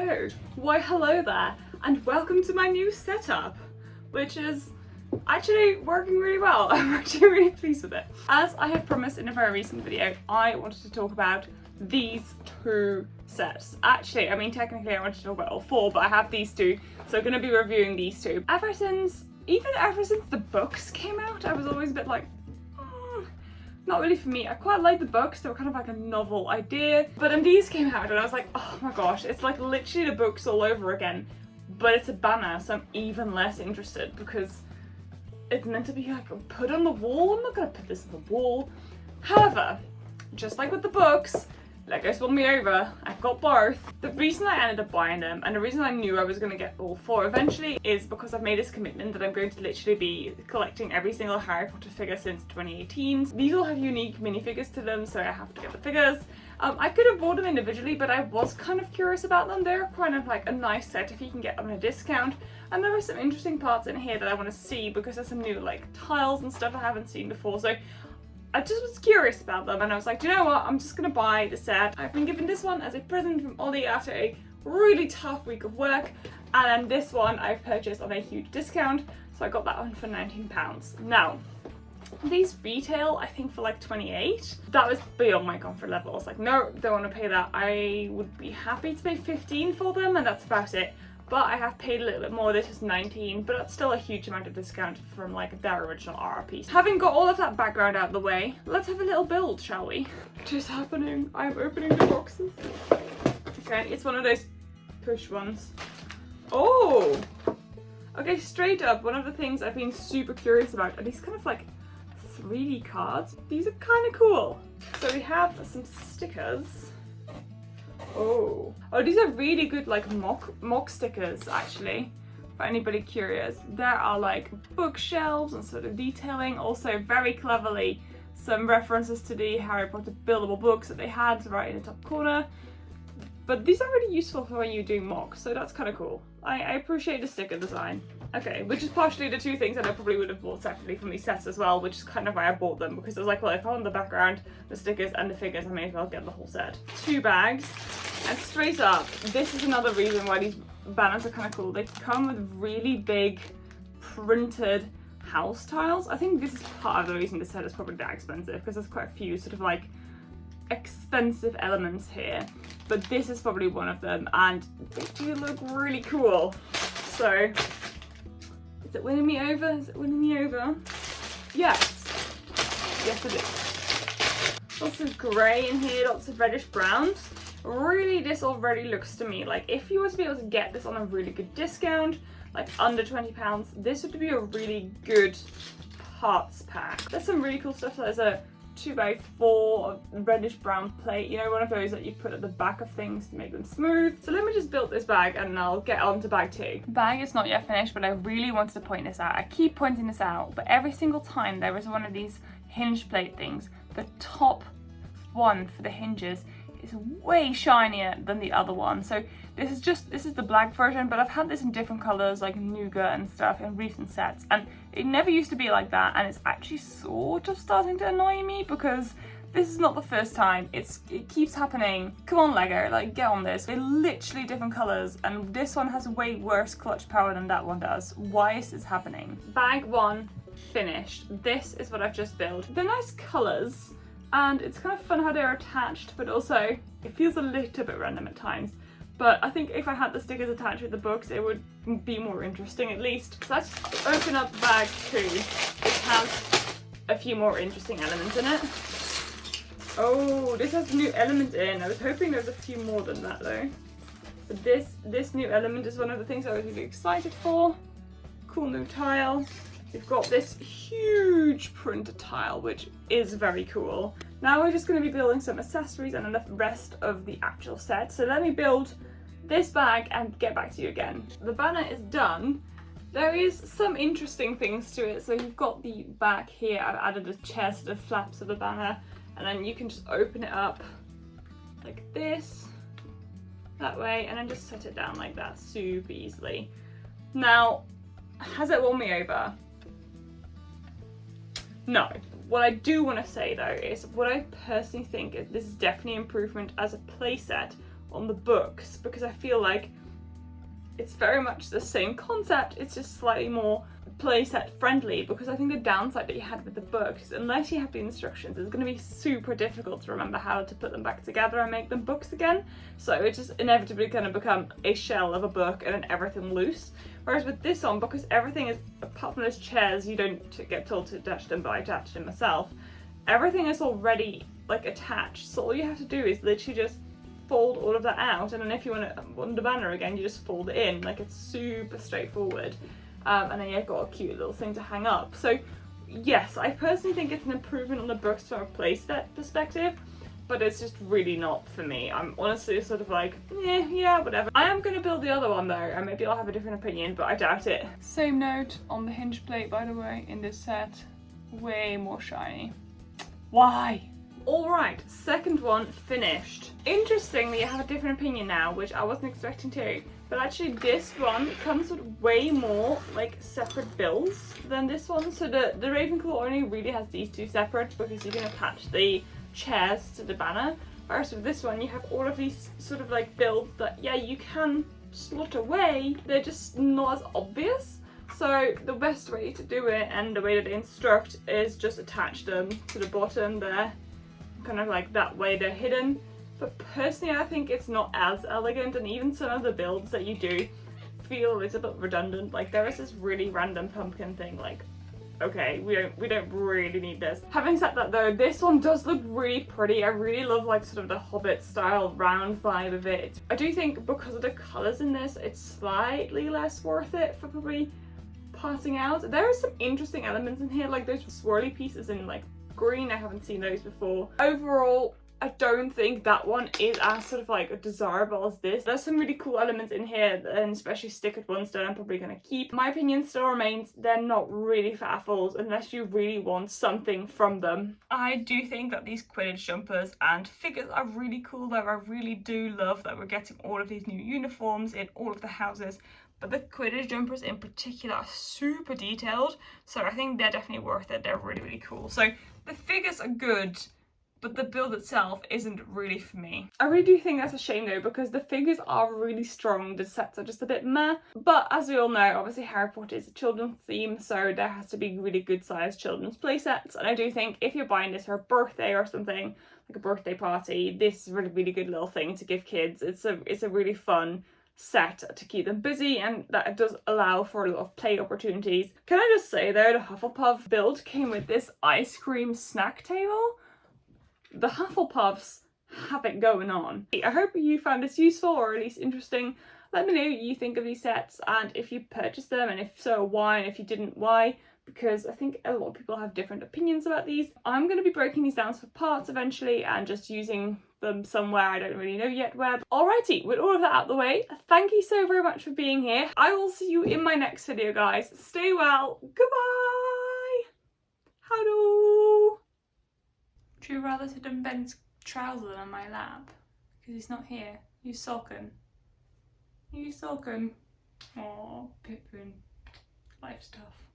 Oh, why hello there, and welcome to my new setup, which is actually working really well. I'm actually really pleased with it. As I have promised in a very recent video, I wanted to talk about these two sets. Actually, I mean technically I wanted to talk about all four, but I have these two, so I'm going to be reviewing these two. Ever since the books came out, I was always a bit like, not really for me. I quite like the books, they were kind of like a novel idea, but then these came out and I was like, oh my gosh, it's like literally the books all over again, but it's a banner, so I'm even less interested because it's meant to be like put on the wall. I'm not gonna put this on the wall. However, just like with the books, Legos won me over. I've got both. The reason I ended up buying them, and the reason I knew I was going to get all four eventually, is because I've made this commitment that I'm going to literally be collecting every single Harry Potter figure since 2018. These all have unique minifigures to them, so I have to get the figures. I could have bought them individually, but I was kind of curious about them. They're kind of like a nice set if you can get them at a discount. And there are some interesting parts in here that I want to see because there's some new like tiles and stuff I haven't seen before. So I just was curious about them and I was like, do you know what, I'm just gonna buy the set. I've been given this one as a present from Ollie after a really tough week of work, and then this one I've purchased on a huge discount, so I got that one for £19. Now, these retail I think for like 28. That was beyond my comfort level. I was like, no, don't want to pay that. I would be happy to pay 15 for them and that's about it. But I have paid a little bit more. This is 19, but that's still a huge amount of discount from like their original RRP. Having got all of that background out of the way, let's have a little build, shall we? What is happening? I'm opening the boxes. Okay, it's one of those push ones. Oh! Okay, straight up, one of the things I've been super curious about are these kind of like 3D cards. These are kind of cool. So we have some stickers. Oh, these are really good like mock stickers actually, for anybody curious. There are like bookshelves and sort of detailing, also very cleverly some references to the Harry Potter buildable books that they had right in the top corner. But these are really useful for when you're doing mocks, so that's kind of cool. I appreciate the sticker design. Okay, which is partially the two things that I probably would have bought separately from these sets as well, which is kind of why I bought them, because I was like, well, if I want the background, the stickers and the figures, I may as well get the whole set. 2 bags, and straight up, this is another reason why these banners are kind of cool. They come with really big printed house tiles. I think this is part of the reason this set is probably that expensive, because there's quite a few sort of like expensive elements here, but this is probably one of them, and they do look really cool. So, is it winning me over? Is it winning me over? Yes. Yes it is. Lots of grey in here, lots of reddish browns. Really, this already looks to me like if you were to be able to get this on a really good discount, like under £20, this would be a really good parts pack. There's some really cool stuff. There's a 2x4 reddish brown plate, you know, one of those that you put at the back of things to make them smooth. So let me just build this bag and I'll get on to bag 2. The bag is not yet finished, but I really wanted to point this out. I keep pointing this out, but every single time there is one of these hinge plate things, the top one for the hinges is way shinier than the other one. So this is the black version, but I've had this in different colors like nougat and stuff in recent sets, and it never used to be like that, and it's actually sort of starting to annoy me because this is not the first time. It keeps happening. Come on Lego, like get on this. They're literally different colors and this one has way worse clutch power than that one does. Why is this happening? Bag 1 finished. This is what I've just built. They're nice colors and it's kind of fun how they're attached, but also it feels a little bit random at times. But I think if I had the stickers attached with the books, it would be more interesting at least. So let's open up bag 2, which has a few more interesting elements in it. Oh, this has new elements in. I was hoping there was a few more than that though. But this new element is one of the things I was really excited for. Cool new tile. We've got this huge printed tile, which is very cool. Now we're just going to be building some accessories and the rest of the actual set. So let me build this bag and get back to you again. The banner is done. There is some interesting things to it. So you've got the back here. I've added a chest to the flaps of the banner, and then you can just open it up like this, that way, and then just set it down like that super easily. Now, has it won me over? No. What I do want to say though is what I personally think is this is definitely improvement as a playset on the books because I feel like it's very much the same concept, it's just slightly more playset friendly, because I think the downside that you had with the books, unless you have the instructions, it's going to be super difficult to remember how to put them back together and make them books again. So it's just inevitably going to become a shell of a book and then everything loose. Whereas with this one, because everything is, apart from those chairs, you don't get told to attach them, but I attached them myself. Everything is already like attached, so all you have to do is literally just fold all of that out, and then if you want the banner again, you just fold it in. Like, it's super straightforward. And then you've got a cute little thing to hang up. So yes, I personally think it's an improvement on the books from a playset perspective, but it's just really not for me. I'm honestly sort of like, yeah, whatever. I am going to build the other one though, and maybe I'll have a different opinion, but I doubt it. Same note on the hinge plate, by the way, in this set. Way more shiny. Why? Alright, second one finished. Interestingly, I have a different opinion now, which I wasn't expecting to. But actually this one comes with way more like separate builds than this one. So the Ravenclaw only really has these two separate because you can attach the chairs to the banner. Whereas with this one you have all of these sort of like builds that, yeah, you can slot away. They're just not as obvious. So the best way to do it, and the way that they instruct, is just attach them to the bottom there. Kind of like that way they're hidden. But personally I think it's not as elegant, and even some of the builds that you do feel a little bit redundant. Like there is this really random pumpkin thing, like, okay, we don't really need this. Having said that though, this one does look really pretty. I really love like sort of the Hobbit style round vibe of it. I do think because of the colours in this, it's slightly less worth it for probably passing out. There are some interesting elements in here, like those swirly pieces in like green. I haven't seen those before. Overall, I don't think that one is as sort of like desirable as this. There's some really cool elements in here, and especially sticker ones that I'm probably going to keep. My opinion still remains, they're not really for AFOLs unless you really want something from them. I do think that these Quidditch jumpers and figures are really cool though. I really do love that we're getting all of these new uniforms in all of the houses. But the Quidditch jumpers in particular are super detailed, so I think they're definitely worth it. They're really, really cool. So the figures are good, but the build itself isn't really for me. I really do think that's a shame though, because the figures are really strong, the sets are just a bit meh. But as we all know, obviously Harry Potter is a children's theme, so there has to be really good sized children's play sets. And I do think if you're buying this for a birthday or something, like a birthday party, this is a really, really good little thing to give kids. It's a really fun set to keep them busy, and that does allow for a lot of play opportunities. Can I just say though, the Hufflepuff build came with this ice cream snack table. The Hufflepuffs have it going on. I hope you found this useful, or at least interesting. Let me know what you think of these sets, and if you purchased them, and if so, why, and if you didn't, why, because I think a lot of people have different opinions about these. I'm going to be breaking these down for parts eventually and just using them somewhere, I don't really know yet where. Alrighty, with all of that out of the way, thank you so very much for being here. I will see you in my next video, guys. Stay well. Goodbye. Hello. Would you rather sit on Ben's trouser than on my lap? Because he's not here. You sulking. You sulking. Aw, Pippin. Life stuff.